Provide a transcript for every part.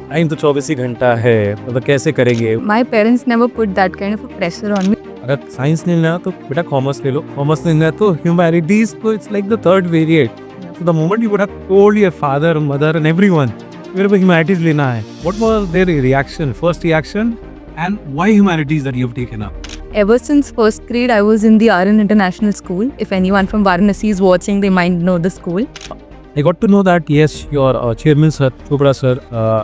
Time तो 24 ही घंटा है, मतलब कैसे करेंगे? My parents never put that kind of a pressure on me. अगर साइंस नहीं लेना तो बेटा कॉमर्स ले लो, कॉमर्स नहीं लेना तो ह्यूमैनिटीज, तो it's like the third variate. So the moment you would have told your father, mother and everyone, मेरे को ह्यूमैनिटीज लेना है, what was their reaction, first reaction, and why humanities that you have taken up? Ever since first grade, I was in the RN International School. If anyone from Varanasi is watching, they might know the school. I got to know that yes, your chairman sir, Chopra sir,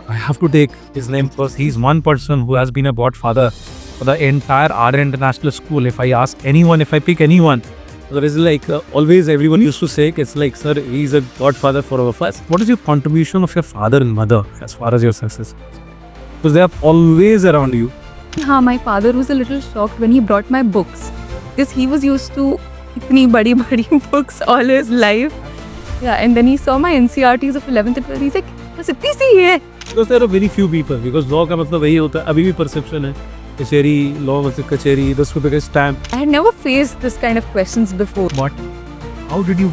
I have to take his name because he's one person who has been a godfather for the entire RN International School. If I ask anyone, if I pick anyone, there is like always everyone used to say it's like, sir, he's a godfather for all of us. What is your contribution of your father and mother as far as your success? Because they are always around you. My father was a little shocked when he brought my books because he was used to itni badi books all his life. Yeah, and then he saw my NCRTs of 11th and 12th. He's like, बस इतनी सी ही है. Because there are very few people. Because law का मतलब वही होता है. अभी भी perception है. कचेरी, law मतलब कचेरी, 10 रुपए का stamp. I had never faced this kind of questions before. What? How did you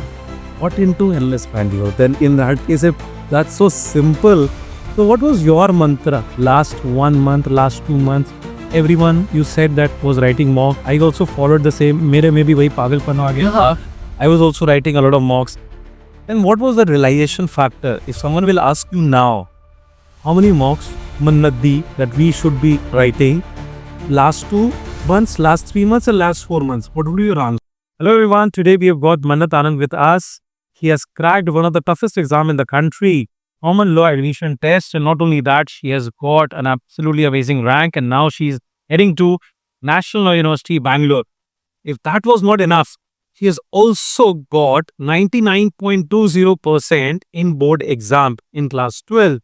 got into endless value? Then in that case, if that's so simple. So what was your mantra? Last 1 month, last 2 months, everyone you said that was writing mock. I also followed the same. मेरे में भी वही पागलपन आ गया. I was also writing a lot of mocks. And what was the realization factor? If someone will ask you now, how many mocks, Mannadi, that we should be writing last 2 months, last 3 months, or last 4 months? What would be your answer? Hello everyone, today we have got Mannat Anand with us. He has cracked one of the toughest exams in the country, Common Law Admission Test, and not only that, she has got an absolutely amazing rank, and now she is heading to National Law University, Bangalore. If that was not enough, he has also got 99.20% in board exam in class 12.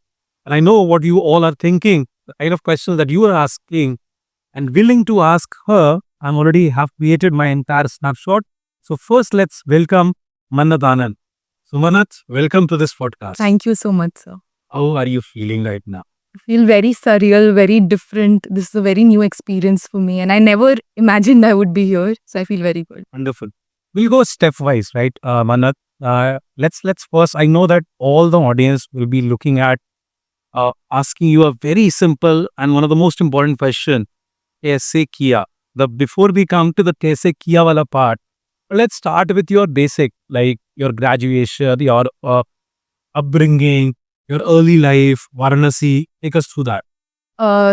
And I know what you all are thinking, the kind of questions that you are asking and willing to ask her. I'm already have created my entire snapshot. So first, let's welcome Mannat Anand. So Mannat, welcome to this podcast. Thank you so much, sir. How are you feeling right now? I feel very surreal, very different. This is a very new experience for me, and I never imagined I would be here. So I feel very good. Wonderful. We'll go stepwise, right, Mannat? Let's first. I know that all the audience will be looking at asking you a very simple and one of the most important question. Kaise kiya? Before we come to the kaise kiya wala part, let's start with your basic, like your graduation, your upbringing, your early life, Varanasi. Take us through that.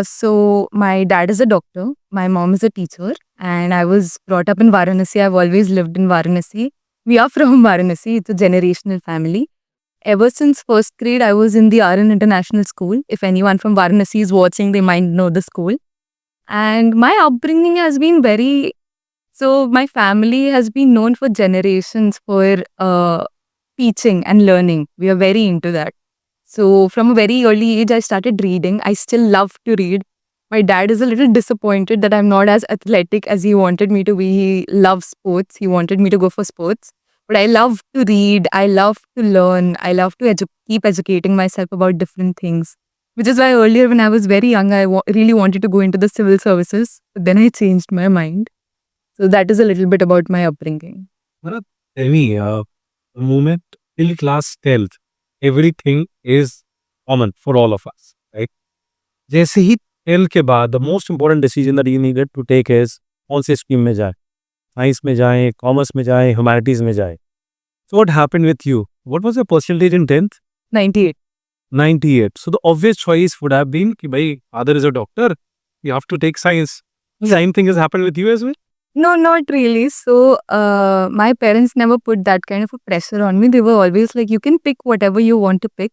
So my dad is a doctor, my mom is a teacher, and I was brought up in Varanasi. I've always lived in Varanasi. We are from Varanasi. It's a generational family. Ever since first grade, I was in the RN International School. If anyone from Varanasi is watching, they might know the school. And my upbringing has been so my family has been known for generations for teaching and learning. We are very into that. So from a very early age, I started reading. I still love to read. My dad is a little disappointed that I'm not as athletic as he wanted me to be. He loves sports. He wanted me to go for sports. But I love to read. I love to learn. I love to keep educating myself about different things. Which is why earlier when I was very young, I really wanted to go into the civil services. But then I changed my mind. So that is a little bit about my upbringing. Tell me, the moment till class 12th, everything is common for all of us, right? जैसे ही 12 के बाद, the most important decision that you needed to take is कौन से stream में जाए, science में जाए, commerce में जाए, ह्यूमैनिटीज में जाए. So what happened with you? What was your percentage in 10th? 98. 98. So the obvious choice would have been कि भाई father is a doctor, you have to take science. The same thing has happened with you as well? No, not really. So, my parents never put that kind of a pressure on me. They were always like, you can pick whatever you want to pick.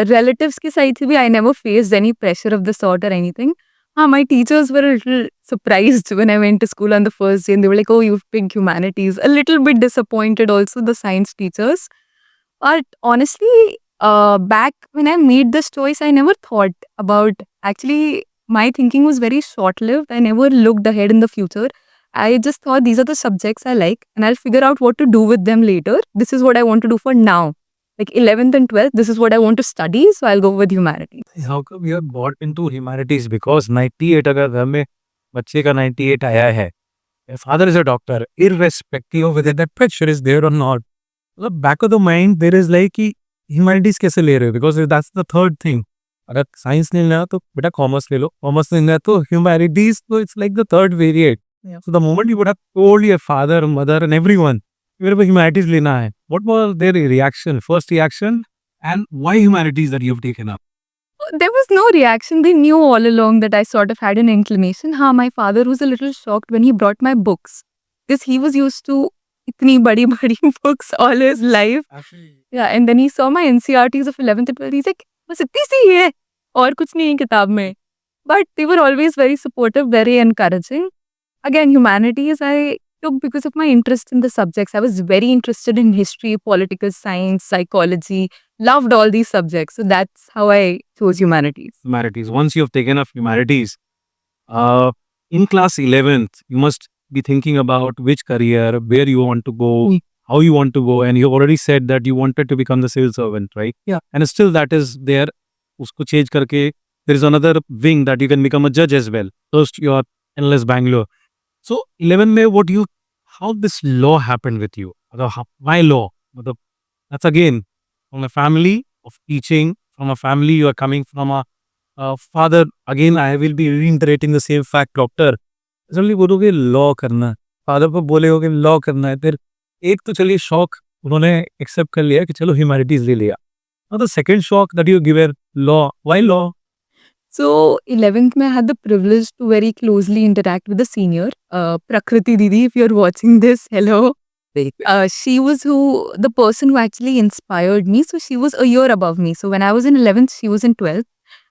Relatives ki side se bhi, I never faced any pressure of the sort or anything. My teachers were a little surprised when I went to school on the first day and they were like, oh, you've picked humanities. A little bit disappointed also, the science teachers. But honestly, back when I made this choice, I never thought about, actually, my thinking was very short-lived. I never looked ahead in the future. I just thought these are the subjects I like and I'll figure out what to do with them later. This is what I want to do for now. Like 11th and 12th, this is what I want to study, so I'll go with humanities. How come you have got into humanities? Because 98 अगर घर में बच्चे का 98 आया है, your father is a doctor, irrespective of whether that pressure is there or not. The back of the mind, there is like कि humanities कैसे ले रहे हो? Because that's the third thing. अगर साइंस नहीं लेना तो बेटा कॉमर्स ले लो, कॉमर्स नहीं लेना तो ह्यूमैनिटीज, तो it's like the third variate. So the moment you would have told your father, mother and everyone मेरे को ह्यूमैनिटीज लेना है, what was their reaction, first reaction, and why humanities that you have taken up? There was no reaction. They knew all along that I sort of had an inclination. हाँ, my father was a little shocked when he brought my books because he was used to इतनी बड़ी बड़ी books all his life. Yeah, and then he saw my NCRTs of 11th and 12th. He's like, बस इतनी सी है और कुछ नहीं है किताब में. But they were always very supportive, very encouraging. Again, humanities I took because of my interest in the subjects. I was very interested in history, political science, psychology, loved all these subjects. So that's how I chose humanities. Humanities. Once you have taken up humanities, in class 11th, you must be thinking about which career, where you want to go, how you want to go, and you already said that you wanted to become the civil servant, right? Yeah. And still that is there. Usko change karke, there is another wing that you can become a judge as well. First, you are NLS Bangalore. So 11 में how this law happened with you? Why law? That's again from a family of teaching, from a family you are coming from a father. Again, I will be reiterating the same fact, doctor. Suddenly बोलोगे law करना, father को बोले हो कि law करना है, फिर एक तो चलिए शौक उन्होंने एक्सेप्ट कर लिया कि चलो ह्यूमैनिटीज ले लिया. Now the second shock that you give law. Why law? So 11th mein I had the privilege to very closely interact with the senior, Prakriti Didi, if you're watching this, hello. She was the person who actually inspired me. So she was a year above me. So when I was in 11th, she was in 12th.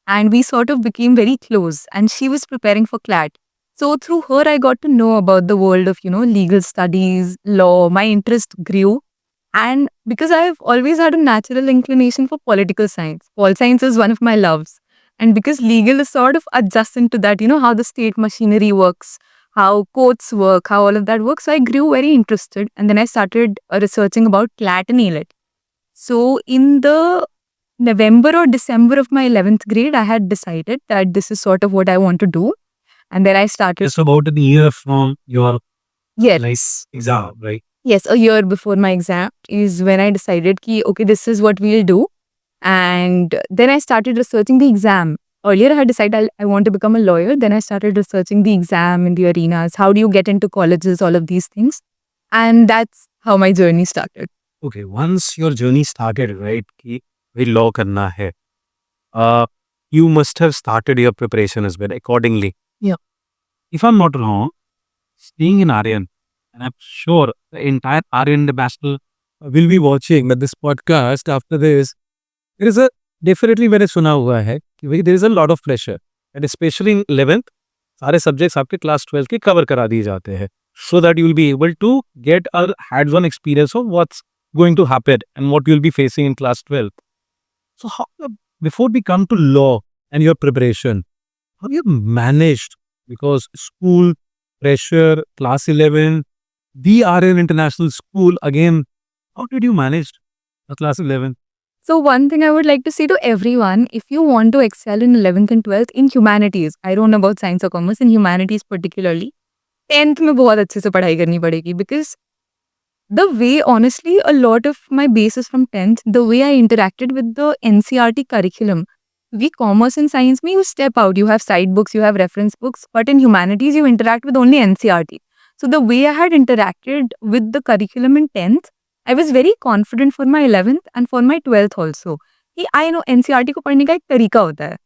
And we sort of became very close. And she was preparing for CLAT. So through her, I got to know about the world of, legal studies, law. My interest grew. And because I've always had a natural inclination for political science, pol science is one of my loves. And because legal is sort of adjacent to that, how the state machinery works, how courts work, how all of that works. So I grew very interested. And then I started researching about CLAT and ALET. So in the November or December of my 11th grade, I had decided that this is sort of what I want to do. And then I started. It's about a year from your Yes. exam, right? Yes, a year before my exam is when I decided ki, okay, this is what we'll do. And then I started researching the exam. Earlier, I had decided I want to become a lawyer. Then I started researching the exam in the arenas. How do you get into colleges? All of these things. And that's how my journey started. Okay, once your journey started, right, कि भाई law करना है, you must have started your preparation as well accordingly. Yeah. If I'm not wrong, staying in Aryan, and I'm sure the entire Aryan National will be watching this podcast after this. There is a definitely मैंने सुना हुआ है कि भाई there is a lot of pressure, and especially in 11th, सारे subjects आपके class 12 के cover करा दिए जाते हैं, so that you will be able to get a hands-on experience of what's going to happen and what you'll be facing in class 12. So how, before we come to law and your preparation, how you managed, because school pressure, class 11, the Aryan International School, again, how did you manage a class 11? So one thing I would like to say to everyone, if you want to excel in 11th and 12th in humanities, I don't know about science or commerce, in humanities particularly, 10th में बहुत अच्छे से पढ़ाई करनी पड़ेगी, because the way, honestly, a lot of my base is from 10th, the way I interacted with the NCRT curriculum. We commerce and science में you step out, you have side books, you have reference books, but in humanities you interact with only NCRT. So the way I had interacted with the curriculum in 10th, I was very confident for my 11th and for my 12th also. I know NCRT को पढ़ने का एक तरीका होता है.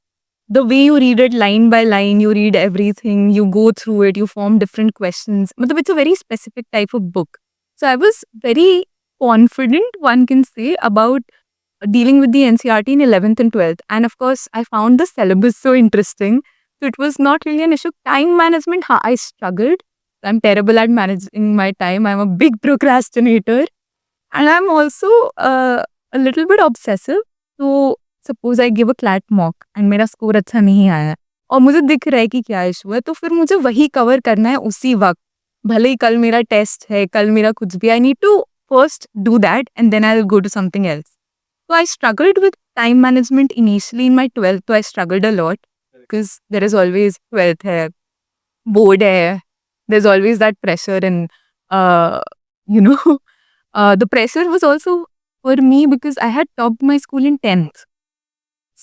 The way you read it line by line, you read everything, you go through it, you form different questions. मतलब it's a very specific type of book. So I was very confident, one can say, about dealing with the NCRT in 11th and 12th. And of course, I found the syllabus so interesting. So it was not really an issue. Time management, I struggled. I'm terrible at managing my time. I'm a big procrastinator. And I'm also a little bit obsessive. So suppose I give a CLAT mock and मेरा score अच्छा नहीं आया और मुझे दिख रहा है कि क्या इशू है, तो फिर मुझे वही कवर करना है उसी वक्त. भले ही कल मेरा टेस्ट है, कल मेरा कुछ भी, I need to first do that and then I'll go to something else. So I struggled with time management initially in my 12th. So I struggled a lot because there is always 12th hai, board hai. There's always that pressure and, the pressure was also for me because I had topped my school in 10th.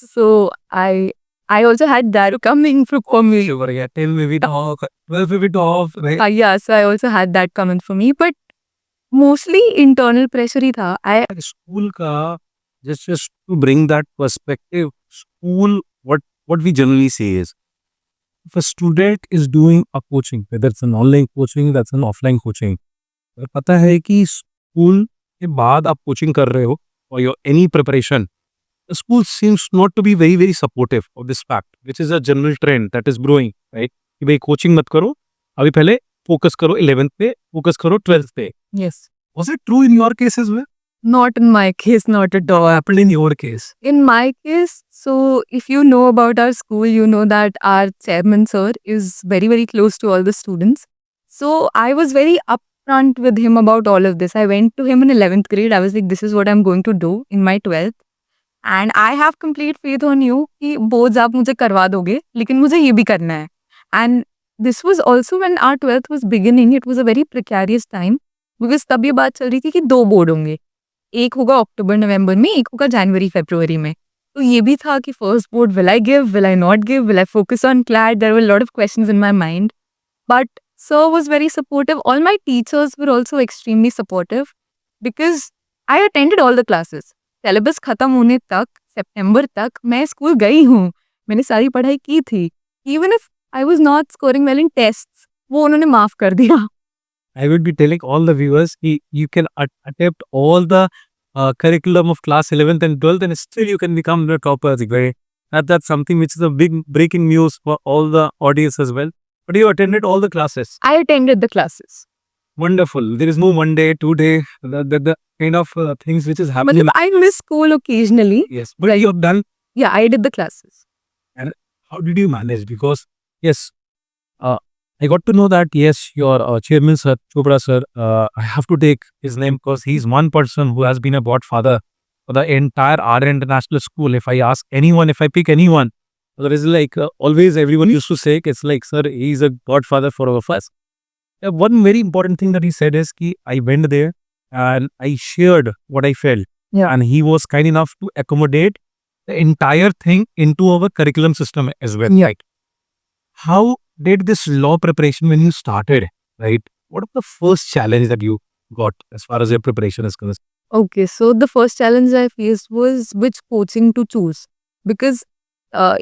So I also had that coming for me. You were, yeah, 10 maybe off, 12 maybe off, right? Yeah, so I also had that coming for me, but mostly internal pressure ही था. School ka, just to bring that perspective, school, what we generally say is, if a student is doing a coaching, whether it's an online coaching, that's an offline coaching, अगर पता है कि school के बाद आप coaching कर रहे हो or your any preparation, the school seems not to be very supportive of this fact, which is a general trend that is growing, right? कि भाई कोचिंग मत करो, अभी पहले फोकस करो 11th पे, फोकस करो 12th पे. Yes. Was it true in your case as well? Not in my case, not at all. What happened in your case? In my case, so if you know about our school, you know that our chairman sir is very close to all the students. So I was very upfront with him about all of this. I went to him in 11th grade. I was like, this is what I'm going to do in my 12th. And I have complete faith on you कि boards आप मुझे करवा दोगे, लेकिन मुझे ये भी करना है. And this was also when our 12th was beginning. It was a very precarious time. Because तब ये बात चल रही थी कि 2 बोर्ड होंगे. एक होगा अक्टूबर नवंबर में, एक होगा जनवरी फरवरी में. तो ये भी था कि first board will I give, will I not give, will I focus on CLAT. There were lot of questions in my mind, but sir was very supportive. All my teachers were also extremely supportive because I attended all the classes. Syllabus खत्म होने तक, सितंबर तक मैं school गई हूँ, मैंने सारी पढ़ाई की थी. Even if I was not scoring well in tests, वो उन्होंने माफ कर दिया. I would be telling all the viewers, you can attempt all the curriculum of class 11th and 12th and still you can become the toppers. Right? That's something which is a big breaking news for all the audience as well. But you attended all the classes. I attended the classes. Wonderful. There is no 1 day, 2 day, the kind of things which is happening. मतलब I miss school occasionally. Yes, but you have done. Yeah, I did the classes. And how did you manage? Because yes, I got to know that yes, your chairman sir, Chopra sir, I have to take his name because he's one person who has been a godfather for the entire Arya International School. If I ask anyone, if I pick anyone, there is like always everyone used to say it's like, sir, he's a godfather for all of us. One very important thing that he said is कि I went there and I shared what I felt. Yeah. And he was kind enough to accommodate the entire thing into our curriculum system as well. Yeah. Right? How did this law preparation when you started, right? What was the first challenge that you got as far as your preparation is concerned? Okay, so the first challenge I faced was which coaching to choose. Because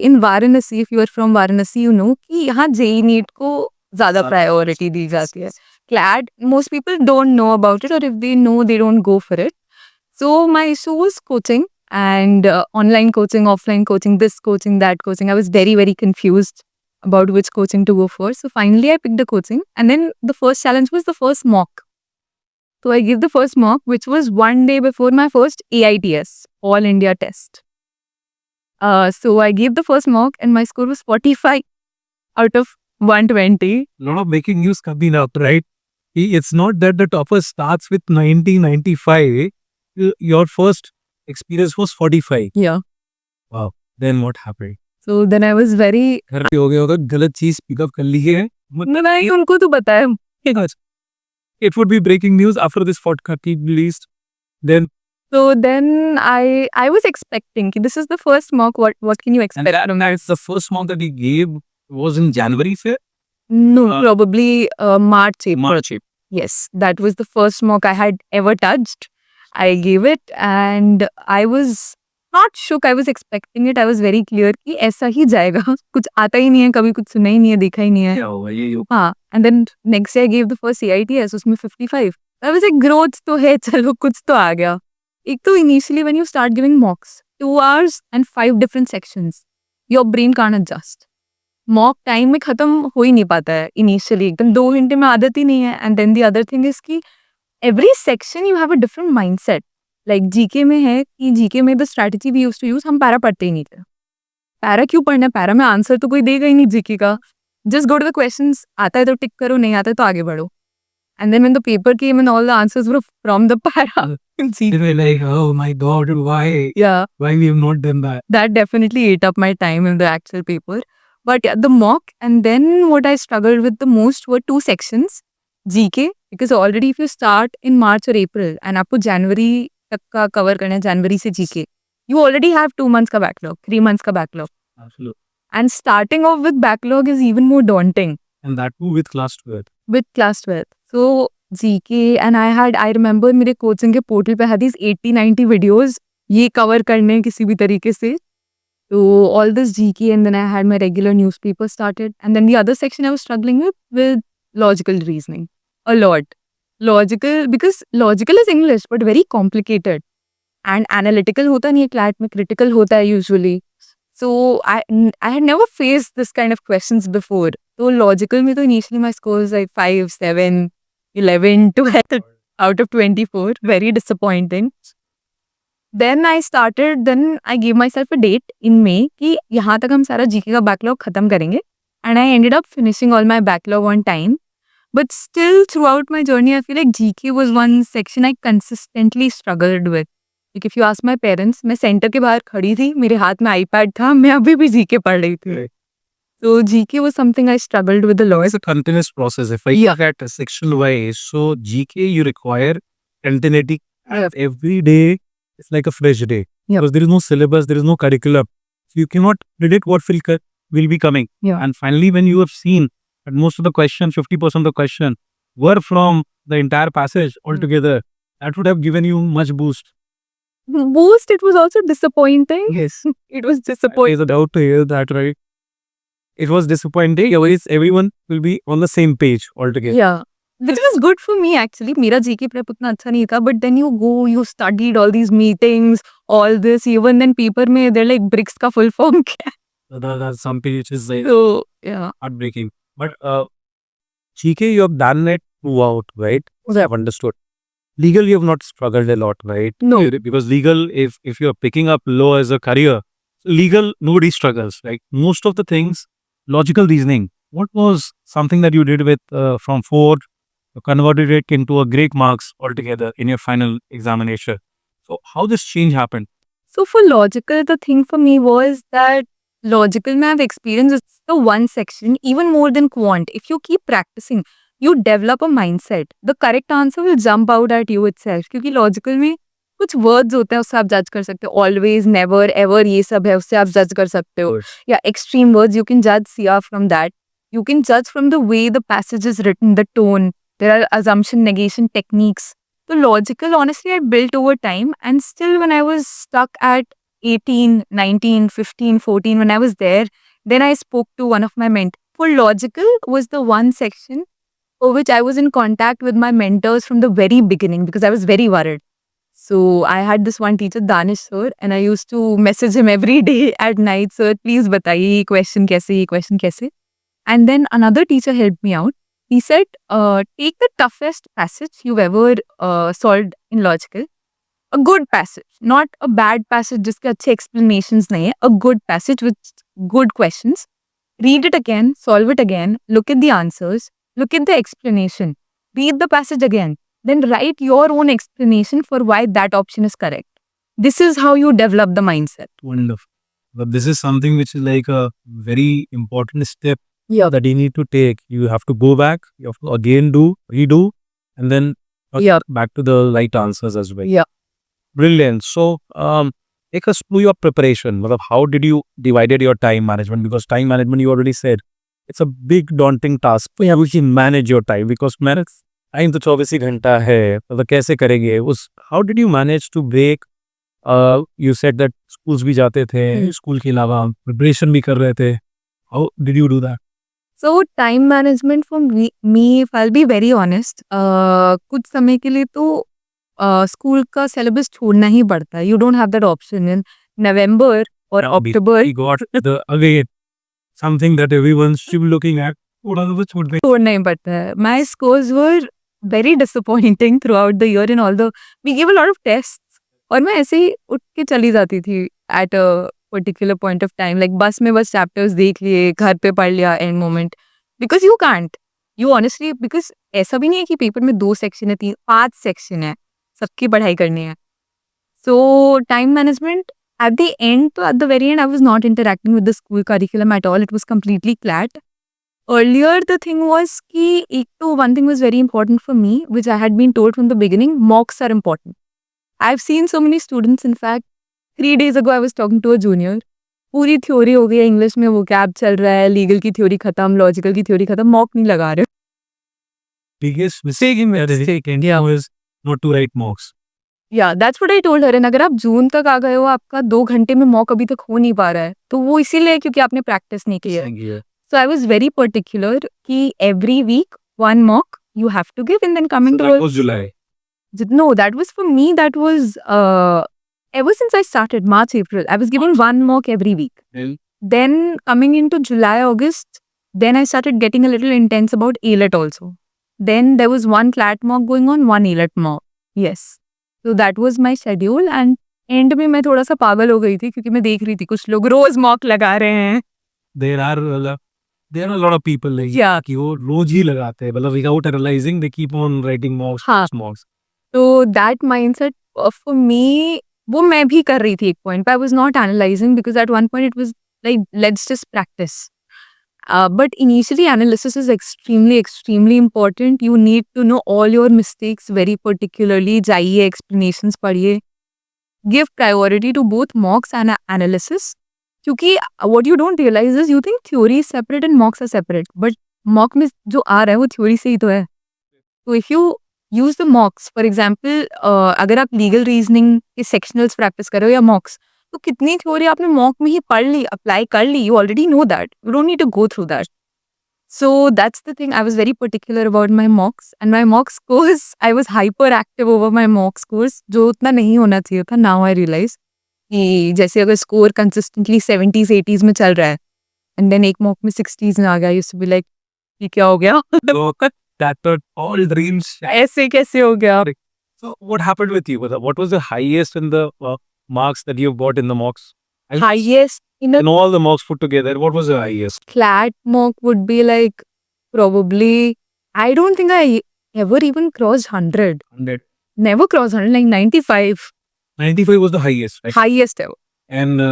in Varanasi, if you are from Varanasi, you know कि यहाँ JEE NEET को ज़्यादा priority दी जाती है. CLAT, most people don't know about it, or if they know, they don't go for it. So my issue was coaching and online coaching, offline coaching, this coaching, that coaching. I was very confused about which coaching to go for. So finally I picked a coaching, and then the first challenge was the first mock. So I gave the first mock, which was 1 day before my first AITS, All India test. So I gave the first mock and my score was 45 out of 120. A lot of breaking news coming up, right? It's not that the topper starts with 90, 95. Your first experience was 45. Yeah. Wow. Then what happened? So then I was very... घर पे हो गया होगा, गलत चीज pickup कर ली है. नहीं, उनको तो पता है. It would be breaking news after this podcast released. Then So then I was expecting कि this is the first mock. What can you expect? and that's the first mock that he gave was in January, sir? No, probably March, April. March. Yes, that was the first mock I had ever touched. I gave it and I was not shook. I was expecting it. I was very clear कि ऐसा ही जाएगा. कुछ आता ही नहीं है, कभी कुछ सुना ही नहीं है, देखा ही नहीं है. क्या होगा ये? हाँ, and then next day I gave the first CITS, उसमें 55. I was like, growth तो है, चलो कुछ तो आ गया. एक तो initially when you start giving mocks, 2 hours and 5 different sections, your brain can't adjust. Mock time में खत्म हो ही नहीं पाता है इनिशियली, एकदम 2 घंटे में आदत ही नहीं है. And then the other thing is कि every section you have a different mindset. Like GK में है कि जीके में the strategy we used to use, हम पैरा पढ़ते ही नहीं थे. पैरा क्यों पढ़ना है? पैरा में आंसर तो कोई देगा ही नहीं जीके का. Just go to the questions, आता है तो टिक करो, नहीं आता है तो आगे बढ़ो. And then when the paper came and all the answers were from the para. They were like, oh my God, why? Yeah. Why we have not done that? That definitely ate up my time in the actual paper. But yeah, the mock, and then what I struggled with the most were 2 sections. GK, because already if you start in March or April and आपको January तक का cover करना है, January से GK, you already have 2 months ka backlog, 3 months ka backlog. Absolutely. And starting off with backlog is even more daunting And that too with class 12. with class 12th. So GK and I remember मेरे coaching के portal पे had these 80-90 videos ये cover करने हैं किसी भी तरीके से. So all this GK and then I had my regular newspaper started. And then the other section I was struggling with logical reasoning. A lot. Logical, because logical is English but very complicated. And analytical होता नहीं है CLAT में, critical होता है usually. So I had never faced this kind of questions before. So logical में तो initially my score was like 5, 7, 11, 12 out of 24. Very disappointing. Then I gave myself a date in May कि यहाँ तक हम सारा GK का backlog खत्म करेंगे. And I ended up finishing all my backlog on time. But still throughout my journey, I feel like GK was one section I consistently struggled with. Like if you ask my parents, मैं centre के बाहर खड़ी थी, मेरे हाथ में iPad था, मैं अभी भी GK पढ़ रही थी. Right. So GK was something I struggled with a lot. It's a continuous process. If I look at a section wise, so GK you require continuity. Yeah. Every day it's like a fresh day. Yeah. Because there is no syllabus, there is no curriculum. So you cannot predict what will be coming. Yeah. And finally, when you have seen that most of the question, 50% of the question were from the entire passage altogether, that would have given you much boost. Boost, it was also disappointing. Yes. It was disappointing. There's a doubt to hear that, right? It was disappointing. Otherwise, everyone will be on the same page altogether. Yeah. Which was good for me actually. मेरा GK prep उतना अच्छा नहीं था. But then you go, you studied all these meetings, all this. Even then paper में they're like bricks का full form क्या है? That's something which is So yeah. heartbreaking. But GK, you have done it throughout, right? Yeah. I've understood. Legal, you have not struggled a lot, right? No. Because legal, if you're picking up law as a career, legal, nobody struggles, right? Most of the things, logical reasoning. What was something that you did with from 4, you converted it into a Greek marks altogether in your final examination? So how this change happened? So for logical, the thing for me was that logical में I've experienced it's the one section, even more than quant. If you keep practicing, you develop a mindset. The correct answer will jump out at you itself. क्योंकि logical में कुछ words होते हैं उससे आप judge कर सकते हो. Always, never, ever ये सब है उससे आप judge कर सकते हो. Yeah, extreme words you can judge CR from that. You can judge from the way the passage is written, the tone. There are assumption negation techniques. So logical, honestly, I built over time. And still when I was stuck at 18, 19, 15, 14, when I was there, then I spoke to one of my mentors. For logical was the one section for which I was in contact with my mentors from the very beginning because I was very worried. So I had this one teacher, Danish sir, and I used to message him every day at night, sir, please बताइए ये question कैसे, ये question कैसे. And then another teacher helped me out. He said, take the toughest passage you've ever solved in logical. A good passage, not a bad passage जिसके अच्छे explanations नहीं है. A good passage with good questions. Read it again, solve it again, look at the answers, look at the explanation. Read the passage again. Then write your own explanation for why that option is correct. This is how you develop the mindset. Wonderful. But this is something which is like a very important step Yeah. that you need to take. You have to go back, you have to again redo, and then Yeah. back to the right answers as well. Yeah. Brilliant. So, take us through your preparation. Matlab, how did you divided your time management? Because time management, you already said, it's a big daunting task. तो यहाँ पे manage your time because मेरा time तो 24 ही घंटा है. तो कैसे करेंगे? How did you manage to break? You said that schools भी जाते थे, school के अलावा preparation भी कर रहे थे. How did you do that? So time management for me, if I'll be very honest, कुछ समय के लिए तो स्कूल का सिलेबस छोड़ना ही पड़ता है. You don't have that option in November or October. We got the again something that everyone's still looking at. थोड़ा सा तो छोड़ दे. छोड़ना ही पड़ता है. My scores were very disappointing throughout the year and although we gave a lot of tests. और मैं ऐसे ही उठ के चली जाती थी at a particular point of time. Like बस में बस chapters देख लिए, घर पे पढ़ लिया end moment. Because you can't. You honestly, because ऐसा भी नहीं है कि पेपर में 2 सेक्शन है, 5 सेक्शन है. सबकी पढ़ाई करनी है. So time management at the end, तो at the very end, I was not interacting with the school curriculum at all. It was completely flat. Earlier, the thing was कि one thing was very important for me, which I had been told from the beginning, mocks are important. I've seen so many students, in fact, 3 days ago I was talking to a junior. पूरी theory हो गई है English में, वो cab चल रहा है, legal की थ्योरी खत्म, लॉजिकल की थ्योरी खत्म, मॉक नहीं लगा रहे. Biggest mistake in India was not to write mocks. या that's what I told her. अगर आप जून तक आ गए हो, आपका 2 घंटे में मॉक अभी तक हो नहीं पा रहा है, तो वो इसीलिए क्योंकि आपने प्रैक्टिस नहीं की है. So I was very particular कि every week one mock you have to give, and then coming That was July. no, that was for me. That was ever since I started March, April. I was giving one mock every week. Then coming into July, August, then I started getting a little intense about ALET also. Then there was one CLAT mock going on, one ALET mock. Yes. So that was my schedule, and end में मैं थोड़ा सा पागल हो गई थी क्योंकि मैं देख रही थी कुछ लोग रोज मॉक लगा रहे हैं. There are a lot of people like Yeah. कि वो रोज ही लगाते हैं, मतलब without realizing they keep on writing mocks, हाँ. mocks. तो दैट माइंडसेट फॉर मी, वो मैं भी कर रही थी एक पॉइंट पे. I was not analysing because at one point it was like let's just practise. But initially analysis is extremely important. You need to know all your mistakes very particularly. जाइए, explanations पढ़िए, give priority to both mocks and analysis. क्योंकि what you don't realise is you think theory is separate and mocks are separate, but mock में जो आ रहा है वो theory से ही तो है. तो if you use the मॉक्स, for example अगर आप लीगल रीजनिंग के सेक्शनल्स प्रैक्टिस कर रहे हो या मॉक्स, तो कितनी थ्योरी आपने मॉक में ही पढ़ ली, अप्लाई कर ली. You already know that, you don't need to go through that. So that's the thing. I was very particular about my mocks and my mock scores. I was hyperactive over my mock scores, जो उतना नहीं होना चाहिए था. Now I realise कि जैसे अगर score consistently 70s 80s में चल रहा है एंड देन एक मॉक में 60s में आ गया, यूज्ड टू बी लाइक ये क्या हो गया. That were all dreams. ऐसे कैसे हो गया. So what happened with you? What was the highest in the marks that you've got in the mocks? Highest in a In all the mocks put together, what was the highest? CLAT mock would be like probably, I don't think I ever even crossed 100. 100. Never crossed 100, like 95. 95 was the highest, right? Highest ever. And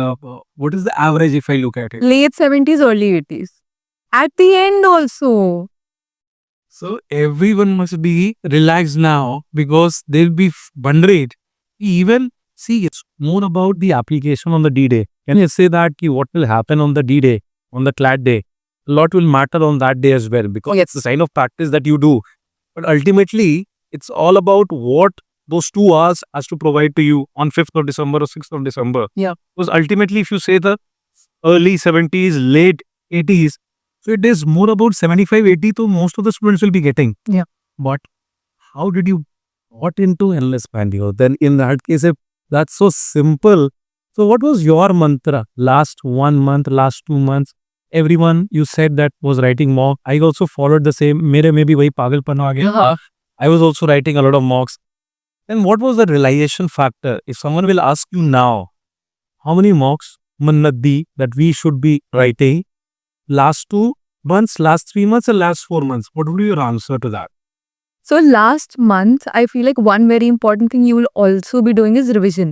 what is the average if I look at it? Late 70s, early 80s. At the end also. So everyone must be relaxed now because they'll be wondering. Even see, it's more about the application on the D-Day. Can you say that what will happen on the D-Day, on the CLAT day? A lot will matter on that day as well because Yes. it's the kind of practice that you do. But ultimately, it's all about what those 2 hours has to provide to you on 5th of December or 6th of December. Yeah. Because ultimately, if you say the early 70s, late 80s, so it is more about 75, 80, so most of the students will be getting. Yeah. But how did you got into endless Pandio? Then in that case, if that's so simple, so what was your mantra last 1 month, last 2 months? Everyone you said that was writing mock. I also followed the same. मेरे में भी वही पागलपन आ गया. हाँ. I was also writing a lot of mocks. Then what was the realization factor? If someone will ask you now, how many mocks, Mannadi, that we should be writing last 2 months, last 3 months, and last 4 months, what would be your answer to that? So last month, I feel like one very important thing you will also be doing is revision.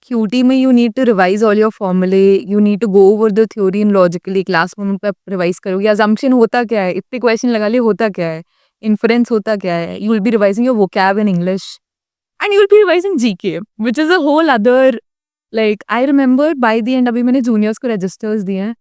QT में you need to revise all your formulae, you need to go over the theory and logically. Class में पे revise करोगे. Assumption होता क्या है, इतने question लगा लिए होता क्या है, inference होता क्या है. You will be revising your vocab in English and you will be revising GK, which is a whole other, like I remember by the end अभी मैंने juniors को registers दिए हैं.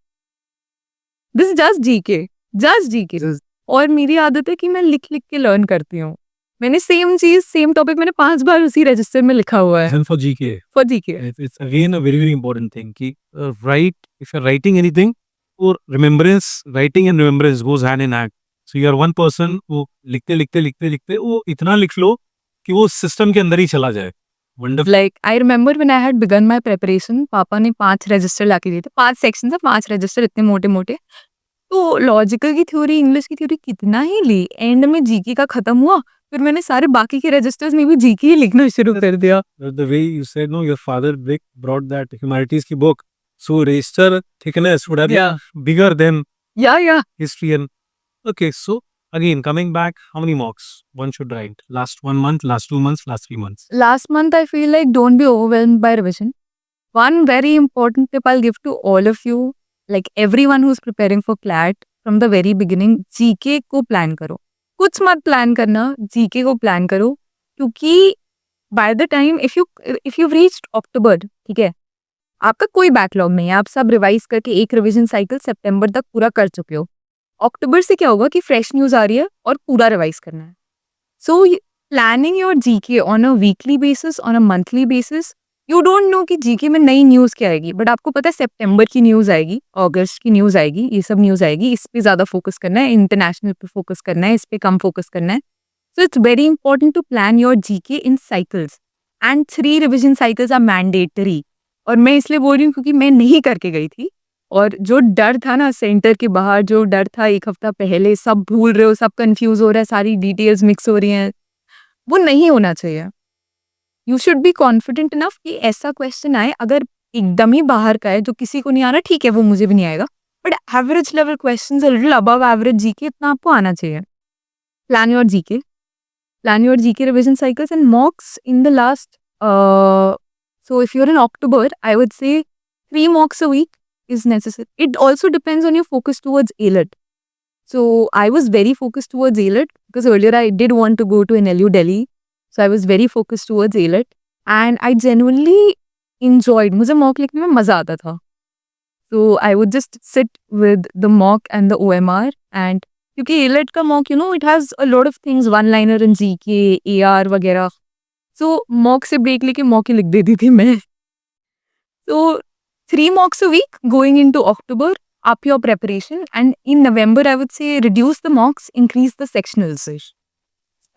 This is just GK. और मेरी आदत है कि मैं लिख के लर्न करती हूँ. मैंने सेम चीज, सेम टॉपिक मैंने 5 बार उसी रजिस्टर में लिखा हुआ है. And for GK, For GK. it's again a very, very important thing. कि write, if you're writing anything, or remembrance, writing and remembrance goes hand in hand. So you are one person वो लिखते वो इतना लिख लो कि वो system के अंदर ही चला जाए. Wonderful. Like I remember when I had begun my preparation, पापा ने 5 रजिस्टर लाके दिए थे. 5 सेक्शन है, 5 रजिस्टर इतने मोटे. तो लॉजिकल की थ्योरी, इंग्लिश की थ्योरी कितना ही ली, एंड में जीके का खत्म हुआ. फिर मैंने सारे बाकी के रजिस्टर्स में भी जीके ही लिखना शुरू कर दिया. The way you said, no, your father brought that humanities की book. So register thickness would have been bigger than Yeah. history. And okay, so again, coming back, how many mocks one should write? Last 1 month, last 2 months, last 3 months? Last month, I feel like don't be overwhelmed by revision. One very important tip I'll give to all of you, like everyone who's preparing for CLAT, from the very beginning, GK को plan करो. कुछ मत plan करना, GK को plan करो. क्योंकि by the time if you've reached October, ठीक है, आपका कोई बैकलॉग नहीं है, आप सब रिवाइज करके एक रिवीजन साइकिल सितंबर तक पूरा कर चुके हो। अक्टूबर से क्या होगा कि फ्रेश न्यूज़ आ रही है और पूरा रिवाइज करना है। So planning your GK on a weekly basis, on a monthly basis, you don't know कि जीके में नई न्यूज़ क्या आएगी, बट आपको पता है सितंबर की न्यूज़ आएगी, अगस्त की न्यूज़ आएगी, ये सब न्यूज़ आएगी, इस पे ज़्यादा फोकस करना है, इंटरनेशनल पे फोकस करना है, इस पे कम फोकस करना है। So it's very important to plan your GK in cycles, and 3 revision cycles are mandatory. और मैं इसलिए बोल रही हूँ क्योंकि मैं नहीं करके गई थी, और जो डर था ना सेंटर के बाहर, जो डर था एक हफ्ता पहले, सब भूल रहे हो, सब कंफ्यूज हो रहा है, सारी डिटेल्स मिक्स हो रही हैं, वो नहीं होना चाहिए। You should be confident enough कि ऐसा क्वेश्चन आए, अगर एकदम ही बाहर का है जो किसी को नहीं आ रहा, ठीक है वो मुझे भी नहीं आएगा, but average level question, little above average GK इतना आपको आना चाहिए। Plan your GK. Plan your GK revision cycles and mocks in the last. So if you're in October, I would say 3 mocks a week is necessary. It also depends on your focus towards ALET. So I was very focused towards ALET because earlier I did want to go to NLU Delhi. So I was very focused towards ALET and I genuinely enjoyed. मुझे mock लिखने में मजा आता था. So I would just sit with the mock and the OMR, and क्योंकि AILET का mock it has a lot of things, one liner in GK, AR वगैरह, सो mock से ब्रेक लेके मॉक ही लिख देती थी मैं। So 3 mocks a week going into October, up your preparation, and in November I would say reduce the mocks, increase the sectionals,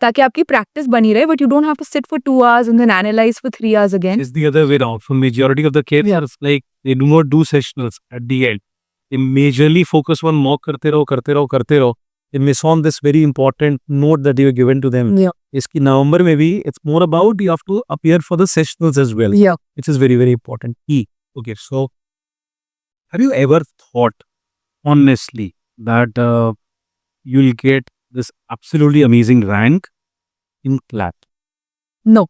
ताकि आपकी practice बनी रहे, but you don't have to sit for 2 hours and then analyze for 3 hours again. It's the other way around. For majority of the cases, like they do not do sessionals at the end. They majorly focus on mock करते रहो, करते रहो, करते रहो. They miss on this very important note that you have given to them. Yeah. इसकी नवंबर में भी it's more about you have to appear for the sessionals as well. Yeah. Which is very, very important. Key. Okay, so have you ever thought honestly that you'll get this absolutely amazing rank in CLAT? No.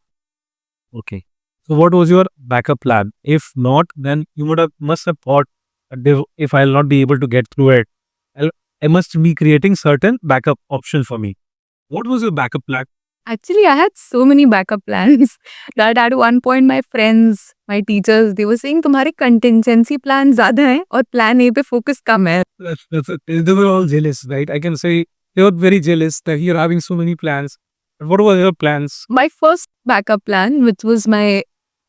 Okay. So what was your backup plan? If not, then you must have thought that if I'll not be able to get through it, I must be creating certain backup options for me. What was your backup plan? Actually, I had so many backup plans that at one point my friends, my teachers, they were saying तुम्हारे contingency plan ज़्यादा हैं और plan A पे focus कम है. They were all jealous, right? I can say they were very jealous that you're having so many plans. But what were your plans? My first backup plan, which was my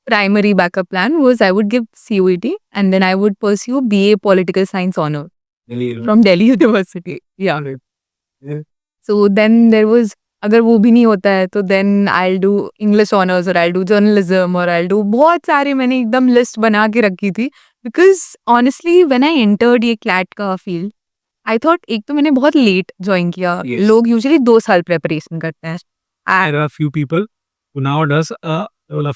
primary backup plan, was I would give CUET and then I would pursue BA Political Science honor from Delhi University. Yeah. Yeah. So then there was, अगर वो भी नहीं होता है तो then I'll do English honors or I'll do journalism or I'll do, बहुत सारे मैंने एकदम लिस्ट बना के रखी थी, because honestly when I entered ये CLAT का फील्ड, I thought एक तो मैंने बहुत लेट ज्वाइन किया. Yes. लोग यूजुअली 2 साल प्रेपरेशन करते हैं. There are few people who now does a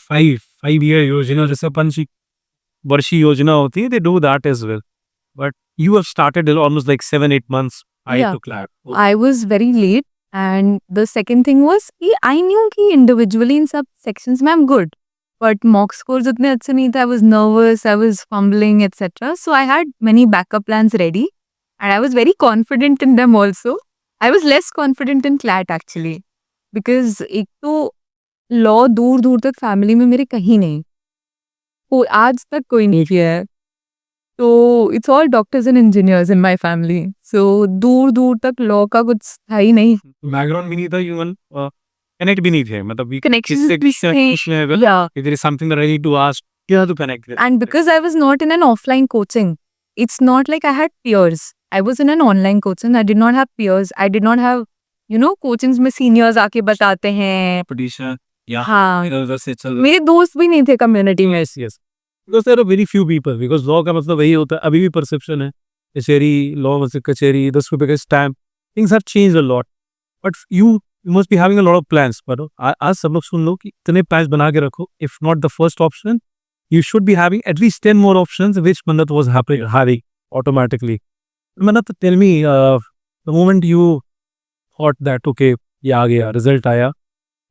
5-year योजना, जैसे पंचवर्षीय योजना होती है, they do that as well. But you have started almost like 7-8 months prior Yeah. to CLAT. I was very late, and the second thing was कि I knew कि individually in सब sections में I'm good, but mock scores उतने अच्छे नहीं थे. I was nervous, I was fumbling, etc. So I had many backup plans ready, and I was very confident in them also. I was less confident in CLAT actually, because एक तो law दूर दूर तक family में मेरे कहीं नहीं, कोई आज तक कोई नहीं किया है. तो it's all doctors and engineers in my family, so दूर दूर तक लॉ का कुछ था ही नहीं. बैकग्राउंड भी नहीं था, ह्यूमन कनेक्ट भी नहीं थे, मतलब we Connections किससे भी किससे नहीं. कुछ level, Yeah. if there is something that I need to ask, you have to connect with. And because I was not in an offline coaching, it's not like I had peers. I was in an online coaching. I did not have peers. I did not have, coachings में seniors आके बताते हैं. Competition, yeah. हाँ, इधर से चल मेरे दोस्त भी नहीं थे कम्युनिटी में. yes, yes. Because there are very few people. Because law का मतलब वही होता है, अभी भी perception है, कचहरी law मतलब कचहरी, 10 रुपए का stamp, things have changed a lot. But you must be having a lot of plans. पर आज सब लोग सुन लो कि इतने plans बना के रखो. If not the first option, you should be having at least 10 more options, which Manat was having automatically. Manat, tell me, the moment you thought that okay, ये आ गया, result आया,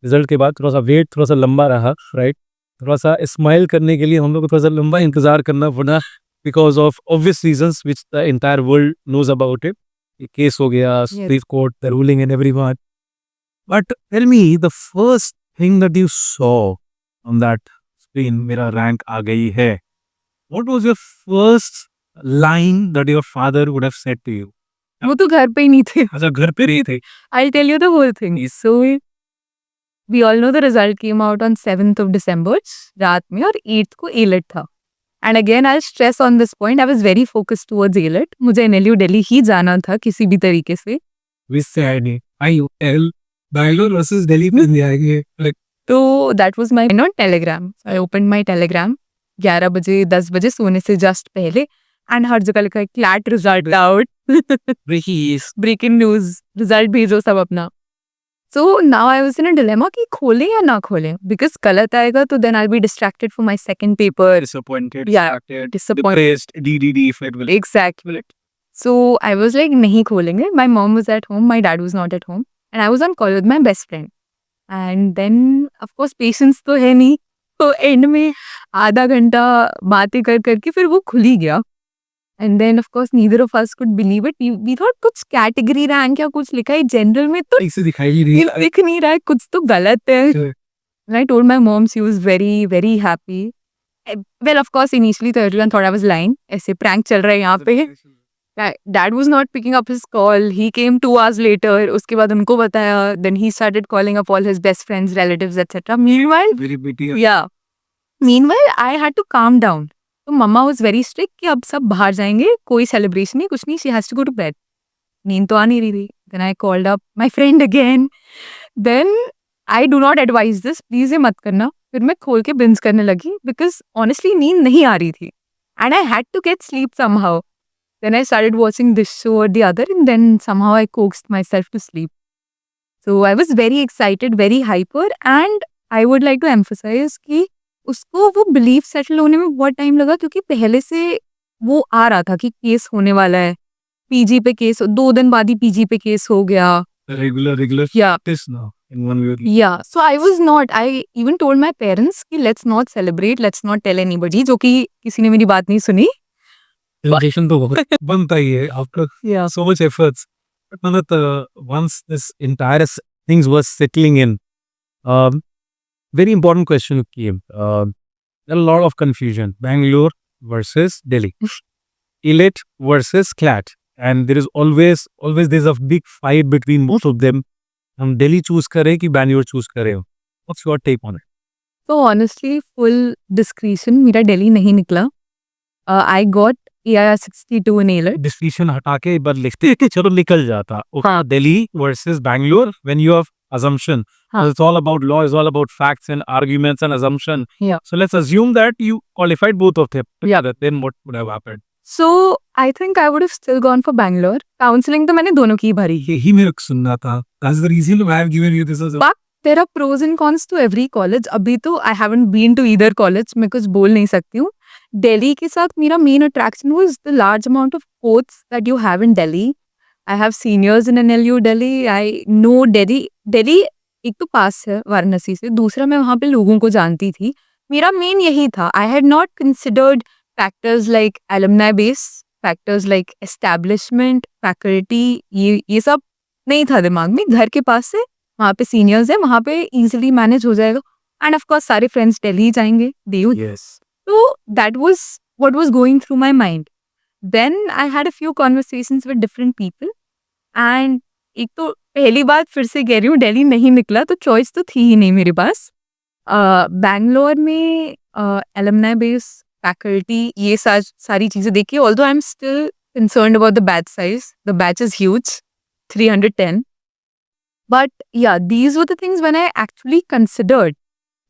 result के बाद थोड़ा सा वेट थोड़ा सा लंबा रहा, right? थोड़ा सा स्माइल करने के लिए हम लोग को थोड़ा सा लंबा इंतजार करना पड़ा, because of obvious reasons which the entire world knows about it. Case हो गया, supreme court, the ruling and everyone. But tell me the first thing that you saw on that screen, मेरा रैंक आ गई है, what was your first line that your father would have said to you? वो तो घर पे ही नहीं थे. अच्छा घर पे नहीं थे. I'll tell you the whole thing. So we all know the result came out on 7th of December रात में और 8th को A-Lit था. And again I'll stress on this point. I was very focused towards A-Lit. मुझे NLU Delhi ही जाना था किसी भी तरीके से. Which side? IUL Bangalore versus Delhi में जाएंगे. Like तो that was my not Telegram. I opened my Telegram 11 बजे 10 बजे सोने से जस्ट पहले एंड हर जगह लिखा है CLAT result out. Breaking news result भेजो सब अपना. So now I was in a dilemma कि खोलें या ना खोलें बिकॉज गलत आएगा तो then I be distracted for my second paper. disappointed, Yeah, distracted, disappointed. depressed, DDD if it will. Exactly. So I was like नहीं खोलेंगे. My mom was at home, my dad was not at home and I was on call with my best friend. And then of course patience तो है नहीं. तो and में आधा घंटा बातें कर करके फिर वो खुल ही गया. And then of course neither of us could believe it. We thought कुछ कैटेगरी रैंक या कुछ लिखा है जनरल में तो ऐसे दिखाई ही नहीं. दिख नहीं रहा है कुछ तो गलत है. And I told my mom, she was very very happy. Well of course initially तो everyone thought I was lying. ऐसे prank चल रहा है यहाँ पे. Dad was not picking up his call. He came 2 hours later. उसके बाद उनको बताया. Then he started calling up all his best friends, relatives, etc. Meanwhile, Very pity. yeah. Meanwhile, I had to calm down. तो मम्मा was very strict कि अब सब बाहर जाएंगे. कोई celebration नहीं, कुछ नहीं. She has to go to bed. नींद तो आ नहीं रही थी. Then I called up my friend again. Then I do not advise this. Please ये मत करना. फिर मैं खोल के binge करने लगी because honestly नींद नहीं आ रही थी. And I had to get sleep somehow. Then I started watching this show or the other and then somehow I coaxed myself to sleep. So I was very excited, very hyper and I would like to emphasize कि उसको वो belief settle होने में बहुत time लगा क्योंकि पहले से वो आ रहा था कि केस होने वाला है. पीजी पे केस 2 दिन बाद ही पीजी पे केस हो गया. Regular Yeah. this now in one way. Yeah. So I was not. I even told my parents कि let's not celebrate, let's not tell anybody. जो कि किसी ने मेरी बात नहीं सुनी. Celebration तो बहुत बनता ही है after Yeah. so much efforts. But Nanat, once this entire things was settling in, very important question came. A lot of confusion. Bangalore versus Delhi. Elite versus CLAT. And there is always there's a big fight between both of them. हम Delhi choose करें कि Bangalore choose करें. What's your take on it? So honestly, full discretion, मेरा दिल्ली नहीं निकला. I got AIR 62 in A-Lit. Discretion हटा के एक बार लिखते हैं कि चलो निकल जाता. हाँ, Delhi versus Bangalore when you have assumption. हाँ. It's all about law, it's all about facts and arguments and assumption. Yeah. So let's assume that you qualified both of them. Yeah. Then what would have happened? So I think I would have still gone for Bangalore. Counseling तो मैंने दोनों की भरी. यही मेरे को सुनना था. That's the reason I have given you this as a... But there are pros and cons to every college. अभी तो I haven't been to either college. मैं कुछ बोल नहीं सकती हूँ. Delhi के साथ मेरा main attraction was the large amount of courts that you have in Delhi. I have seniors in NLU Delhi. I know Delhi. Delhi एक तो पास है वाराणसी से. दूसरा मैं वहाँ पे लोगों को जानती थी. मेरा main यही था. I had not considered factors like alumni base, factors like establishment, faculty. ये सब नहीं था दिमाग में. घर के पास से वहाँ पे सीनियर्स है, वहाँ पे easily manage हो जाएगा. And of course सारे friends Delhi जाएंगे. Yes. So that was what was going through my mind. Then I had a few conversations with different people. And एक तो पहली बात फिर से कह रही हूँ दिल्ली नहीं निकला तो चॉइस तो थी ही नहीं मेरे पास. बैंगलोर में alumni base, faculty ये सारी चीज़ें देखी. Although I'm still concerned about the batch size. The batch is huge, 310. But yeah, these were the things when I actually considered.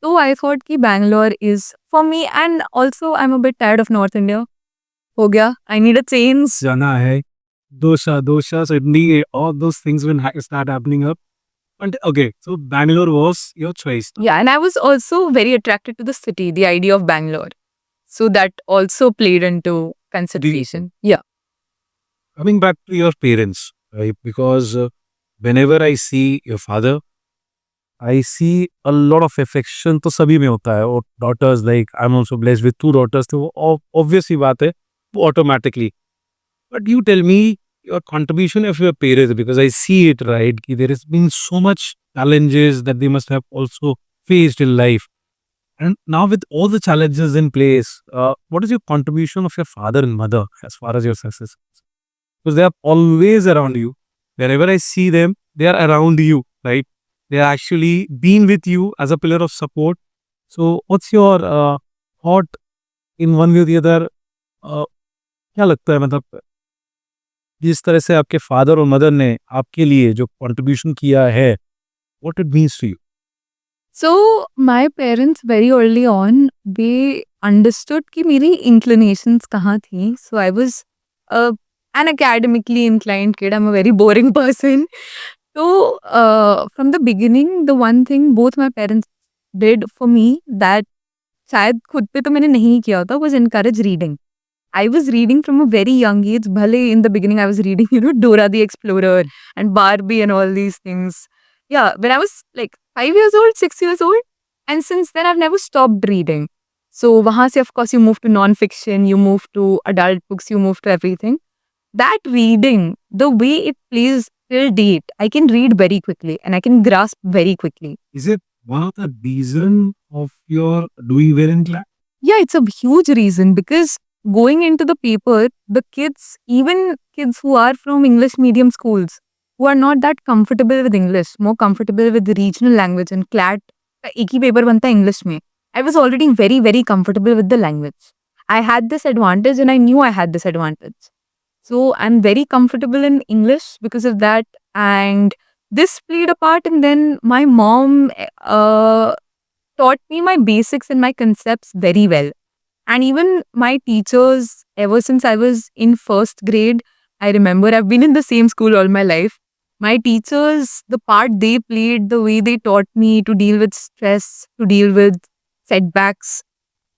So I thought कि Bangalore is for me and also I'm a bit tired of North India. हो गया. I need a change. जाना है. Dosha, suddenly all those things will start happening up. And okay, so Bangalore was your choice. Yeah, and I was also very attracted to the city, the idea of Bangalore. So that also played into consideration. Yeah. Coming back to your parents, right? Because whenever I see your father, I see a lot of affection तो सभी में होता है. और daughters, like I'm also blessed with 2 daughters, तो obviously बात है, automatically. But you tell me your contribution of your parents, because I see it, right? There has been so much challenges that they must have also faced in life. And now with all the challenges in place, what is your contribution of your father and mother as far as your success? Because they are always around you. Wherever I see them, they are around you, right? They are actually been with you as a pillar of support. So what's your thought in one way or the other? Uh, क्या लगता है मतलब जिस तरह से आपके father और mother ने आपके लिए जो कंट्रीब्यूशन किया है, what it means to you? So my parents very early on they understood कि मेरी inclinations कहाँ थी. So I was an academically inclined kid. I'm a very boring person. So from the beginning, the one thing both my parents did for me that शायद खुद पे तो मैंने नहीं किया होता was encourage reading. I was reading from a very young age. Bhale in the beginning I was reading, Dora the Explorer and Barbie and all these things. Yeah, when I was like 5 years old, 6 years old. And since then I've never stopped reading. So wahan se of course you move to non-fiction, you move to adult books, you move to everything. That reading, the way it plays till date, I can read very quickly and I can grasp very quickly. Is it one of the reason of your doing well in class? Yeah, it's a huge reason because going into the paper, the kids, even kids who are from English medium schools, who are not that comfortable with English, more comfortable with the regional language and CLAT, का एक ही paper बनता है English में. I was already very, very comfortable with the language. I had this advantage and I knew I had this advantage. So I'm very comfortable in English because of that. And this played a part. And then my mom taught me my basics and my concepts very well. And even my teachers, ever since I was in first grade, I remember I've been in the same school all my life. My teachers, the part they played, the way they taught me to deal with stress, to deal with setbacks,